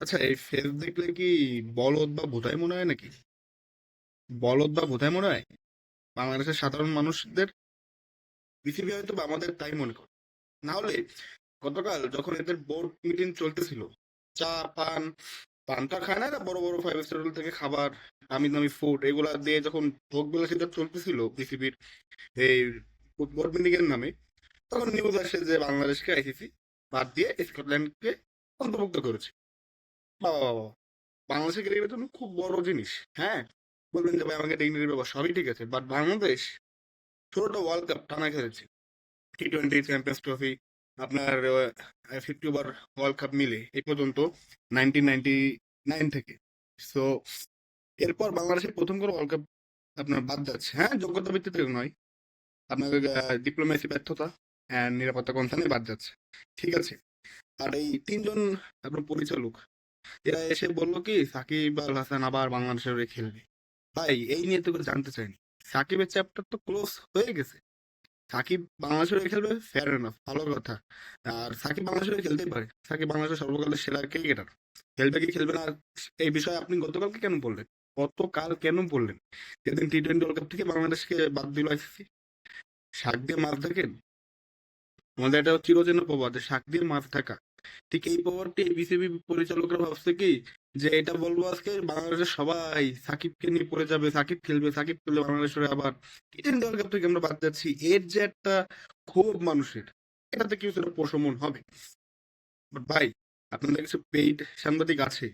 আচ্ছা, এই ফেস দেখলে কি বলদ বা ভোঁতাই মনে হয় নাকি? বলদ বা ভোঁতাই মনে হয় বাংলাদেশের সাধারণ মানুষদের? পৃথিবী হয়তো বা আমাদের তাই মনে করে। না হলে গতকাল যখন এদের বোর্ড মিটিং চলতেছিল, চা পান, পানটা খায় না, এরা বড় বড় ফাইভ স্টার হোটেল থেকে খাবার, দামি দামি ফুড এগুলা দিয়ে যখন ভোগ বিলাসিতা চলতেছিল পৃথিবীর এই বোর্ড মিটিং এর নামে, তখন নিউজ আসে যে বাংলাদেশকে আইসিসি বাদ দিয়ে স্কটল্যান্ডকে অন্তর্ভুক্ত করেছে। বাবা বাবা, বাংলাদেশের ক্রিকেটের জন্য খুব বড় জিনিস। হ্যাঁ, বলবেন যে ভাই আমাকে ডিগ্রি ব্যাপার সবই ঠিক আছে, বাট বাংলাদেশ 16টা ওয়ার্ল্ড কাপ টানা খেলেছে। টি-20, চ্যাম্পিয়ন্স ট্রফি, আপনার 50 ওভার ওয়ার্ল্ড কাপ মিলে এই পর্যন্ত 1999 থেকে। সো এরপর বাংলাদেশের প্রথম করে ওয়ার্ল্ড কাপ আপনার বাদ যাচ্ছে। হ্যাঁ, যোগ্যতা ভিত্তিতে নয়, আপনার ডিপ্লোমেসি ব্যর্থতা অ্যান্ড নিরাপত্তা কনসার্নে বাদ যাচ্ছে। ঠিক আছে, আর এই তিনজন আপনার পরিচালক এরা এসে বললো কি সাকিব আল হাসান আবার বাংলাদেশের হয়ে খেলবে। ভাই এই নিয়ে তো করে জানতে চাইনি। সাকিবের চ্যাপ্টার তো ক্লোজ হয়ে গেছে। সাকিব বাংলাদেশের হয়ে খেলবে, ফেয়ার এনাফ, ভালো কথা। আর সাকিব বাংলাদেশের হয়ে খেলতেই পারে, সাকিব বাংলাদেশের সর্বকালের সেরা ক্রিকেটার। খেলবে কি খেলবে না এই বিষয়ে আপনি গতকালকে কেন বললেন? গতকাল কেন বললেন? যেদিন টি-20 ওয়ার্ল্ড কাপ থেকে বাংলাদেশকে বাদ দিল আইসিসি। শাক দিয়ে মাছ দেখেন, আমাদের এটা চিরচেনা প্রবাদ যে শাক দিয়ে মাছ ঢাকা। ঠিক এই প্রবাদটি বিসিবি পরিচালকরা ভাবছে কি যে এটা বলবো আজকে বাংলাদেশের সবাই সাকিবকে নিয়ে পড়ে যাবে, সাকিব খেলবে, সাকিব খেললে বাংলাদেশের আবার টি-20 ওয়ার্ল্ড কাপ থেকে আমরা বাদ যাচ্ছি, এর যে একটা ক্ষোভ মানুষের, এটাতে কি সেটা প্রশমন হবে? বাট ভাই, আপনাদের কিছু পেইড সাংবাদিক আছে,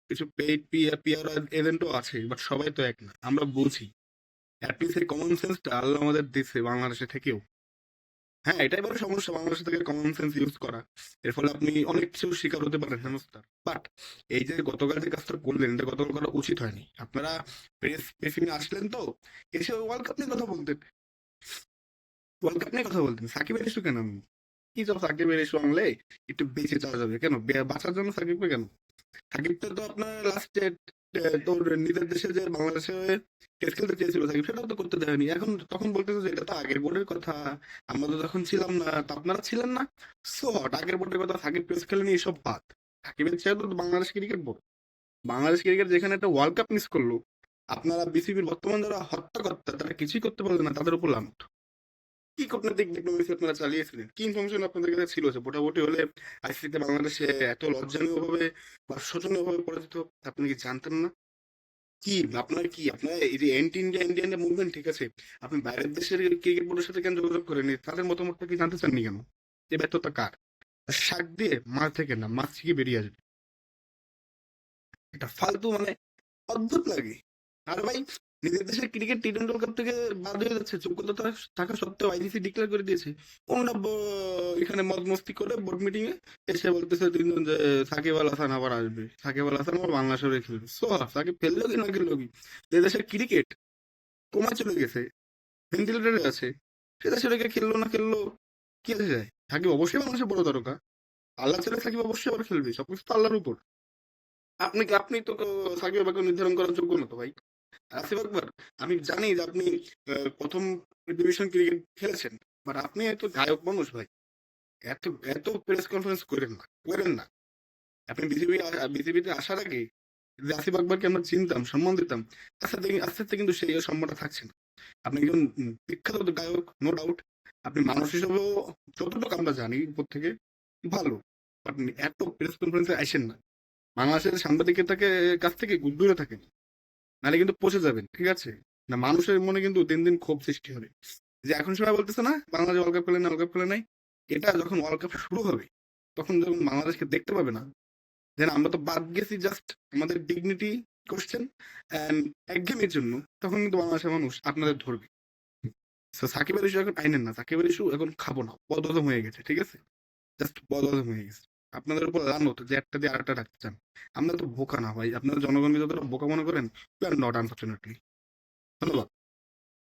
কিছু পেইড পিআর এজেন্টও আছে, বাট সবাই তো এক না, আমরা বুঝি। অ্যাটলিস্ট এই কমন সেন্সটা আল্লাহ আমাদের দিচ্ছে বাংলাদেশে থেকেও। হ্যাঁ, এটাই বড় সমস্যা বাংলাদেশ থেকে কমন সেন্স ইউজ করা। এর ফলে আপনি অনেক কিছু শিকার হতে পারেন হেনস্থার। বাট এই যে গতকাল যে কাজটা করলেন, এটা গতকাল করা উচিত হয়নি। আপনারা প্রেস ব্রিফিং আসলেন তো, এসে ওয়ার্ল্ড কাপ নিয়ে কথা বলতেন, ওয়ার্ল্ড কাপ নিয়ে কথা বলতেন। সাকিবের ইস্যু কেন? কি সব সাকিবের ইস্যু আনলে একটু বেঁচে যাওয়া যাবে কেন? বাঁচার জন্য সাকিবকে কেন? সাকিবটা তো আপনার লাস্টে তোর নিজের দেশে যে বাংলাদেশে টেস্ট খেলতে চেয়েছিল সাকিব, সেটাও তো করতে দেয়নি। এখন তখন বলতেছে যে এটা তো আগের বোর্ডের কথা, আমরা তো তখন ছিলাম না, তো আপনারা ছিলেন না। সো হট, আগের বোর্ডের কথা, সাকিব টেস্ট খেলেনি, এসব বাদ। সাকিবের চেয়ে তো Bangladesh cricket board, Bangladesh cricket যেখানে একটা ওয়ার্ল্ড কাপ মিস করলো, আপনারা বিসিবির বর্তমান যারা হত্যাকর্তা তারা কিছুই করতে পারলেন না, তাদের উপর লানত। কি কূটনৈতিক ডিপ্লোমেসি আপনারা চালিয়েছিলেন? কি ইনফরমেশন আপনাদের কাছে ছিল যে ভোটাভুটি হলে আইসিসিতে বাংলাদেশে এত লজ্জনীয় ভাবে বা শোচনীয় ভাবে পরাজিত? আপনি কি জানতেন না? কি আপনার কি আপনার এই যে এন্টি ইন্ডিয়া ইন্ডিয়ান মুভমেন্ট, ঠিক আছে, আপনি বাইরের দেশের ক্রিকেট বোর্ডের সাথে কেন যোগাযোগ করেনি? তাদের মতামতটা কি জানতে চাননি কেন? যে ব্যর্থতা কার? শাক দিয়ে মাছ থেকে না, মাছ থেকে বেরিয়ে আসবে। এটা ফালতু মানে অদ্ভুত লাগে। আর ভাই, নিজের দেশের ক্রিকেট টি-20 ওয়ার্ল্ড কাপ থেকে বাদ হয়ে যাচ্ছে, যোগ্যতা থাকা সত্ত্বেও আইসিসি ডিক্লেয়ার করে দিয়েছে। ওরা এখানে মদ মস্তি করে বোর্ড মিটিং এ এসে বলতেছে তিনজন যে সাকিব আল হাসান আবার আসবে, সাকিব আল হাসান আবার বাংলাদেশের হয়ে খেলবে। সো সাকিব খেললো কি না খেললো কি, যে দেশের ক্রিকেট কোমায় চলে গেছে, ভেন্টিলেটরে আছে, সে দেশের হয়ে খেললো না খেললো কি আছে যায়? সাকিব অবশ্যই বাংলাদেশের বড় তারকা, আল্লাহ ছেড়ে সাকিব অবশ্যই আবার খেলবে, সবকিছু তো আল্লাহর উপর। আপনি তো সাকিব আবাকে নির্ধারণ করার যোগ্য না তো ভাই। আসিফ আকবর, আমি জানি যে আপনি প্রথম ডিভিশন ক্রিকেট খেলেছেন, বাট আপনি এত গায়ক মানুষ ভাই, এত এত প্রেস কনফারেন্স করেন না, করেন না। আপনি বিসিবিতে আসার আগে যে আসিফ আকবরকে আমরা চিনতাম, সম্মান দিতাম, আস্তে আস্তে কিন্তু সেই সম্মানটা থাকছে না। আপনি একজন বিখ্যাত গায়ক, নো ডাউট। আপনি মানুষ হিসেবেও যতটুকু আমরা জানি উপর থেকে ভালো, বাট এত প্রেস কনফারেন্সে আসেন না। বাংলাদেশের সাংবাদিকতাকে কাছ থেকে দূরে থাকেন, নাহলে কিন্তু পচে যাবেন, ঠিক আছে? না, মানুষের মনে কিন্তু দিন দিন ক্ষোভ সৃষ্টি হবে। যে এখন সবাই বলতেছে না বাংলাদেশ ওয়ার্ল্ড কাপ খেলে না, ওয়ার্ল্ড কাপ খেলে নাই, এটা যখন ওয়ার্ল্ড কাপ শুরু হবে, তখন যখন বাংলাদেশকে দেখতে পাবে না, যেন আমরা তো বাদ গেছি জাস্ট আমাদের ডিগনিটি কোশ্চেন অ্যান্ড একঘেয়েমির জন্য, তখন কিন্তু বাংলাদেশের মানুষ আপনাদের ধরবে। তো সাকিবের ইস্যু এখন আইনেন না, সাকিবের ইস্যু এখন খাবো না, বদহজম হয়ে গেছে, ঠিক আছে? জাস্ট বদহজম হয়ে গেছে। আপনাদের উপর লানত যে একটা দিয়ে আরেকটা রাখতে চান। আমরা তো বোকা না ভাই, আপনারা জনগণকে যতটা বোকা মনে করেন, নট আনফর্চুনেটলি। ধন্যবাদ।